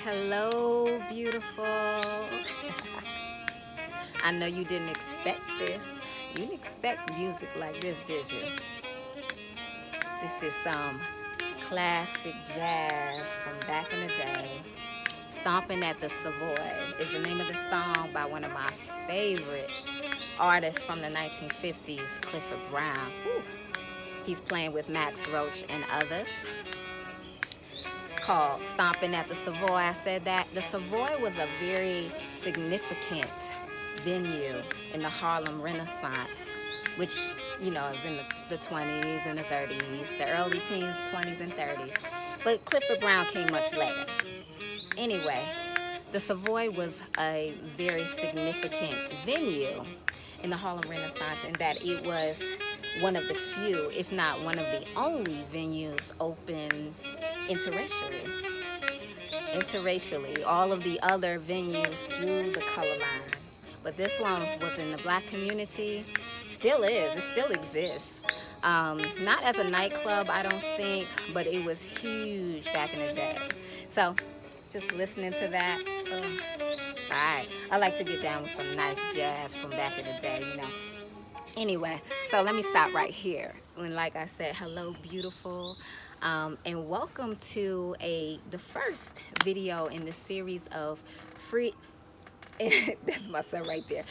Hello, beautiful. I know you didn't expect this. You didn't expect music like this, did you? This is some classic jazz from back in the day. Stomping at the Savoy is the name of the song by one of my favorite artists from the 1950s, Clifford Brown. Whew. He's playing with Max Roach and others, called Stomping at the Savoy. I said that the Savoy was a very significant venue in the Harlem Renaissance, which, is in the 20s and the 30s, the early teens, 20s, and 30s. But Clifford Brown came much later. Anyway, the Savoy was a very significant venue in the Harlem Renaissance in that it was one of the few, if not one of the only venues open interracially. All of the other venues drew the color line, but this one was in the black community. Still is. It still exists. Not as a nightclub, I don't think, but it was huge back in the day. So, just listening to that. All right. I like to get down with some nice jazz from back in the day. Anyway, so let me stop right here. And like I said, hello, beautiful. And welcome to the first video in the series of free. That's my son right there.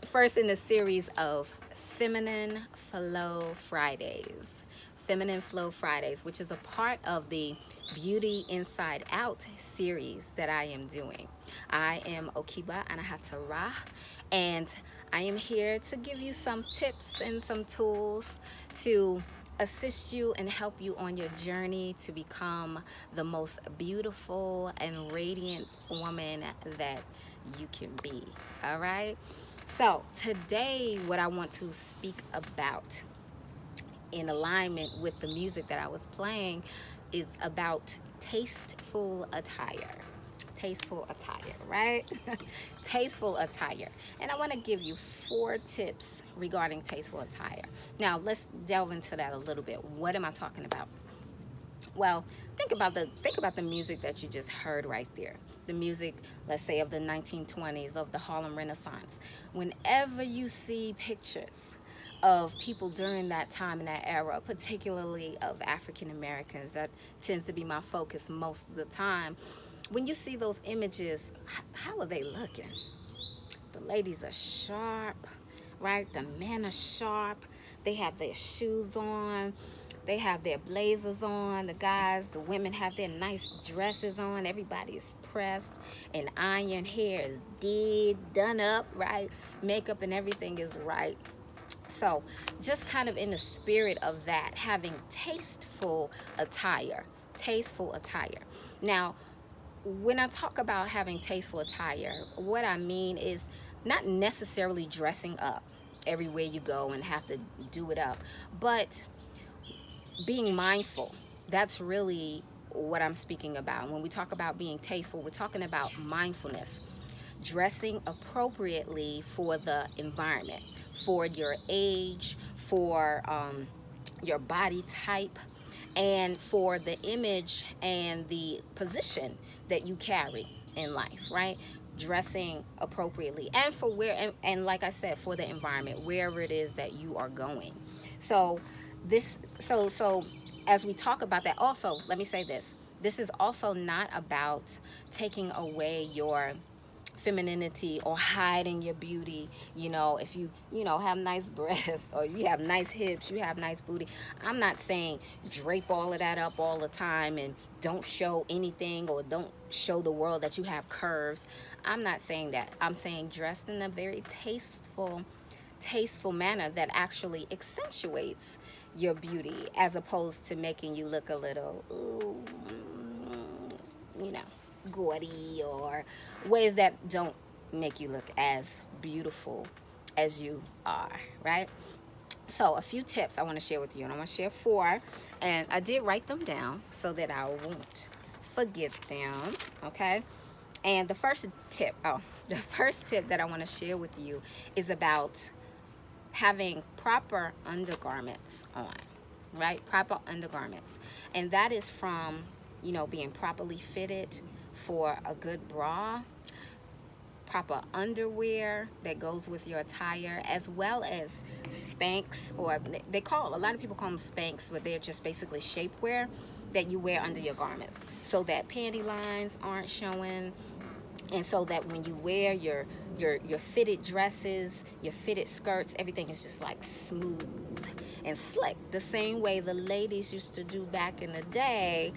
First in the series of Feminine Flow Fridays. Feminine Flow Fridays, which is a part of the Beauty Inside Out series that I am doing. I am OKeba Anahata Ra, and I am here to give you some tips and some tools to assist you and help you on your journey to become the most beautiful and radiant woman that you can be. All right? So today, what I want to speak about, in alignment with the music that I was playing, is about tasteful attire. Tasteful attire, right? Tasteful attire. And I want to give you 4 tips regarding tasteful attire. Now, let's delve into that a little bit. What am I talking about? Well, think about the music that you just heard right there. The music, let's say, of the 1920s, of the Harlem Renaissance. Whenever you see pictures of people during that time and that era, particularly of African Americans, that tends to be my focus most of the time. When you see those images, how are they looking? The ladies are sharp, right? The men are sharp. They have their shoes on. They have their blazers on. The guys, the women have their nice dresses on. Everybody is pressed and ironed. Hair is done up, right? Makeup and everything is right. So just kind of in the spirit of that, having tasteful attire. Tasteful attire. Now, when I talk about having tasteful attire, what I mean is not necessarily dressing up everywhere you go and have to do it up, but being mindful. That's really what I'm speaking about. When we talk about being tasteful, we're talking about mindfulness. Dressing appropriately for the environment, for your age, for your body type, and for the image and the position that you carry in life, right? Dressing appropriately, and for and like I said, for the environment, wherever it is that you are going. So as we talk about that, also, let me say this. This is also not about taking away your femininity or hiding your beauty. If you have nice breasts, or you have nice hips, you have nice booty, I'm not saying drape all of that up all the time and don't show anything, or don't show the world that you have curves. I'm not saying that. I'm saying dressed in a very tasteful manner that actually accentuates your beauty, as opposed to making you look a little gaudy, or ways that don't make you look as beautiful as you are, right? So a few tips I want to share with you, and I want to share 4, and I did write them down so that I won't forget them, okay? And the first tip that I want to share with you is about having proper undergarments on, right? Proper undergarments. And that is from, being properly fitted for a good bra, proper underwear that goes with your attire, as well as Spanx, or a lot of people call them Spanx, but they're just basically shapewear that you wear under your garments, so that panty lines aren't showing, and so that when you wear your fitted dresses, your fitted skirts, everything is just like smooth and slick, the same way the ladies used to do back in the day,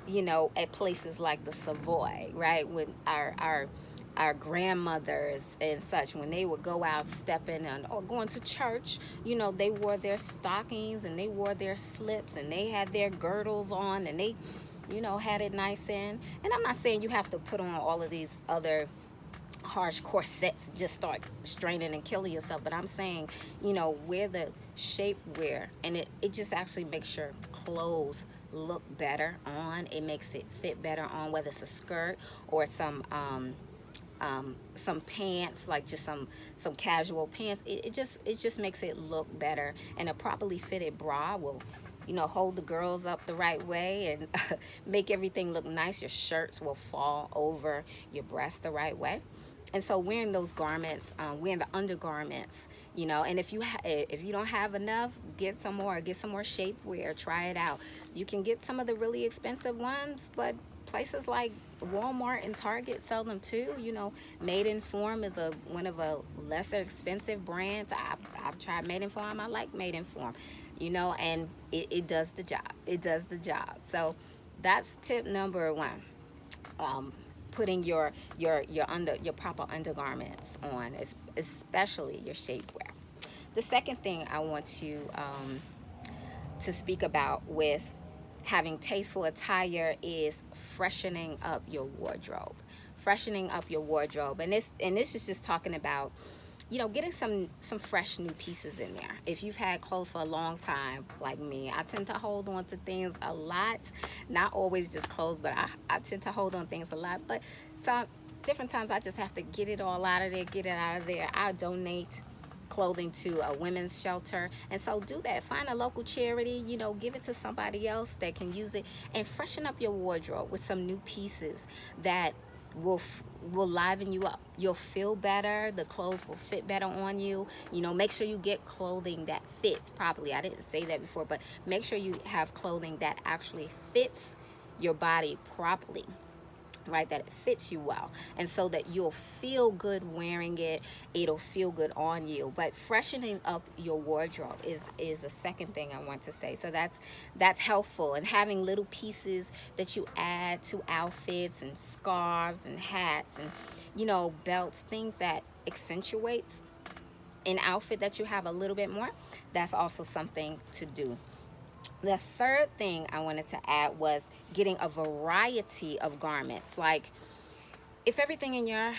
you know, at places like the Savoy, right? When our grandmothers and such, when they would go out stepping and or going to church, you know, they wore their stockings and they wore their slips and they had their girdles on, and they, you know, had it nice in. And I'm not saying you have to put on all of these other harsh corsets, just start straining and killing yourself, but I'm saying, you know, wear the shapewear, and it just actually makes your clothes look better on. It makes it fit better on, whether it's a skirt or some pants, like just some casual pants. It just makes it look better, and a properly fitted bra will, you know, hold the girls up the right way and make everything look nice. Your shirts will fall over your breast the right way. And so wearing those garments, wearing the undergarments, you know, and if you don't have enough, get some more shapewear, try it out. You can get some of the really expensive ones, but places like Walmart and Target sell them too. You know, Maidenform is one of a lesser expensive brands. I've tried Maidenform. I like Maidenform, you know, and it does the job. It does the job. So that's tip number one. Putting your proper undergarments on, especially your shapewear. The second thing I want to speak about with having tasteful attire is freshening up your wardrobe. Freshening up your wardrobe, and this is just talking about, you know, getting some fresh new pieces in there. If you've had clothes for a long time, like me, I tend to hold on to things a lot. Not always just clothes, but I tend to hold on things a lot. But different times I just have to get it all out of there, get it out of there. I donate clothing to a women's shelter, and so do that. Find a local charity, you know, give it to somebody else that can use it, and freshen up your wardrobe with some new pieces that will liven you up. You'll feel better. The clothes will fit better on you. You know, make sure you get clothing that fits properly. I didn't say that before, but make sure you have clothing that actually fits your body properly, right? That it fits you well, and so that you'll feel good wearing it. It'll feel good on you. But freshening up your wardrobe is the second thing I want to say. So that's helpful, and having little pieces that you add to outfits, and scarves and hats, and, you know, belts, things that accentuates an outfit that you have a little bit more. That's also something to do. The third thing I wanted to add was getting a variety of garments. Like, if everything in your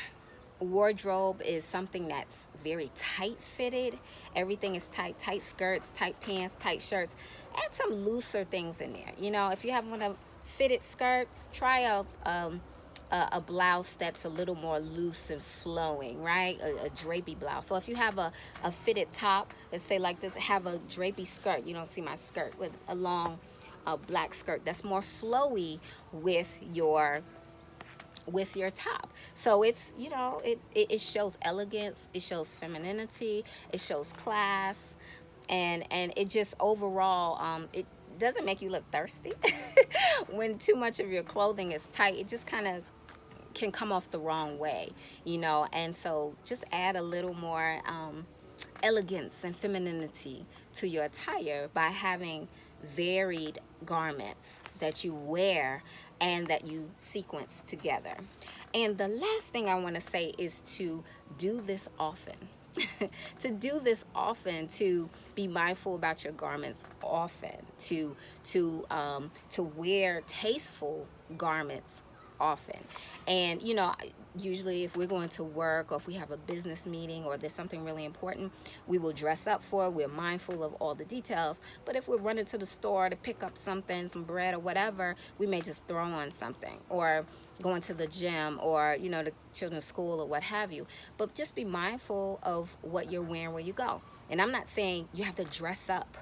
wardrobe is something that's very tight fitted, everything is tight skirts, tight pants, tight shirts, add some looser things in there. You know, if you have a fitted skirt, try a blouse that's a little more loose and flowing, right? A drapey blouse. So if you have a fitted top, let's say like this, have a drapey skirt. You don't see my skirt, with a long black skirt that's more flowy with your top. So it's, you know, it shows elegance, it shows femininity, it shows class, and it just overall, it doesn't make you look thirsty. When too much of your clothing is tight, it just kind of can come off the wrong way, you know. And so just add a little more elegance and femininity to your attire by having varied garments that you wear and that you sequence together. And the last thing I want to say is to do this often. To do this often, to be mindful about your garments often, to wear tasteful garments often. And, you know, usually if we're going to work, or if we have a business meeting, or there's something really important, we will dress up for it. We're mindful of all the details. But if we're running to the store to pick up something, some bread or whatever, we may just throw on something, or going to the gym, or, you know, the children's school or what have you. But just be mindful of what you're wearing where you go. And I'm not saying you have to dress up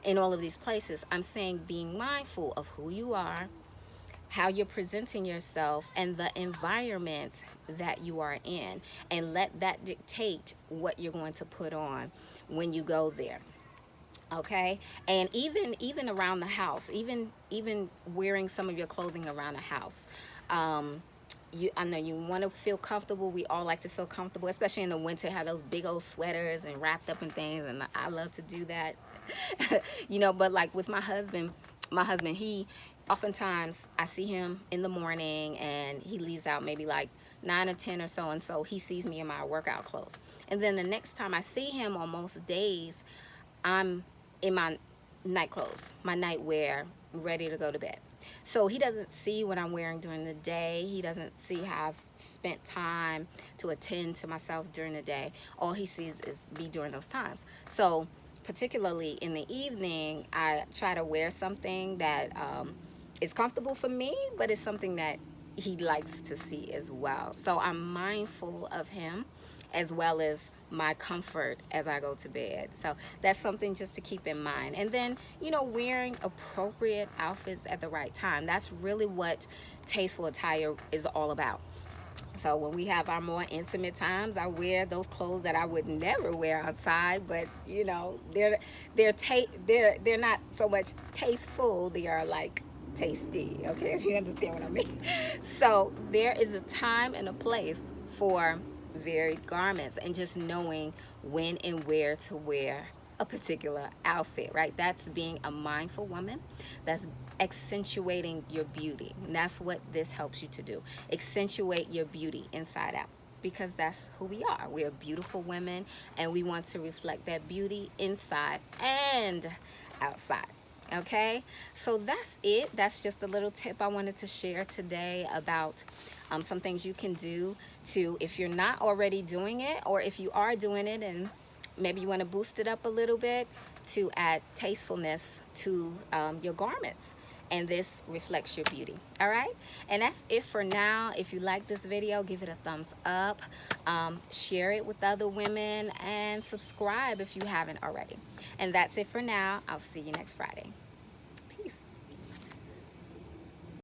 in all of these places. I'm saying being mindful of who you are, how you're presenting yourself and the environment that you are in, and let that dictate what you're going to put on when you go there. Okay. And even around the house, even wearing some of your clothing around the house, I know you want to feel comfortable. We all like to feel comfortable, especially in the winter, have those big old sweaters and wrapped up in things, and I love to do that. But like with my husband, he oftentimes, I see him in the morning and he leaves out maybe like 9 or 10 or so, and so he sees me in my workout clothes. And then the next time I see him, on most days, I'm in my night clothes, my nightwear, ready to go to bed. So he doesn't see what I'm wearing during the day. He doesn't see how I've spent time to attend to myself during the day. All he sees is me during those times. So particularly in the evening, I try to wear something that is comfortable for me, but it's something that he likes to see as well. So I'm mindful of him as well as my comfort as I go to bed. So that's something just to keep in mind. And then, wearing appropriate outfits at the right time. That's really what tasteful attire is all about. So when we have our more intimate times, I wear those clothes that I would never wear outside, but they're not so much tasteful, they are like tasty, okay, if you understand what I mean. So there is a time and a place for varied garments, and just knowing when and where to wear a particular outfit, right? That's being a mindful woman. That's accentuating your beauty. And that's what this helps you to do. Accentuate your beauty inside out. Because that's who we are. We're beautiful women, and we want to reflect that beauty inside and outside. Okay, so that's it. That's just a little tip I wanted to share today about some things you can do to, if you're not already doing it, or if you are doing it and maybe you want to boost it up a little bit, to add tastefulness to your garments. And this reflects your beauty. All right, and that's it for now. If you like this video, give it a thumbs up, share it with other women, and subscribe if you haven't already. And that's it for now. I'll see you next Friday.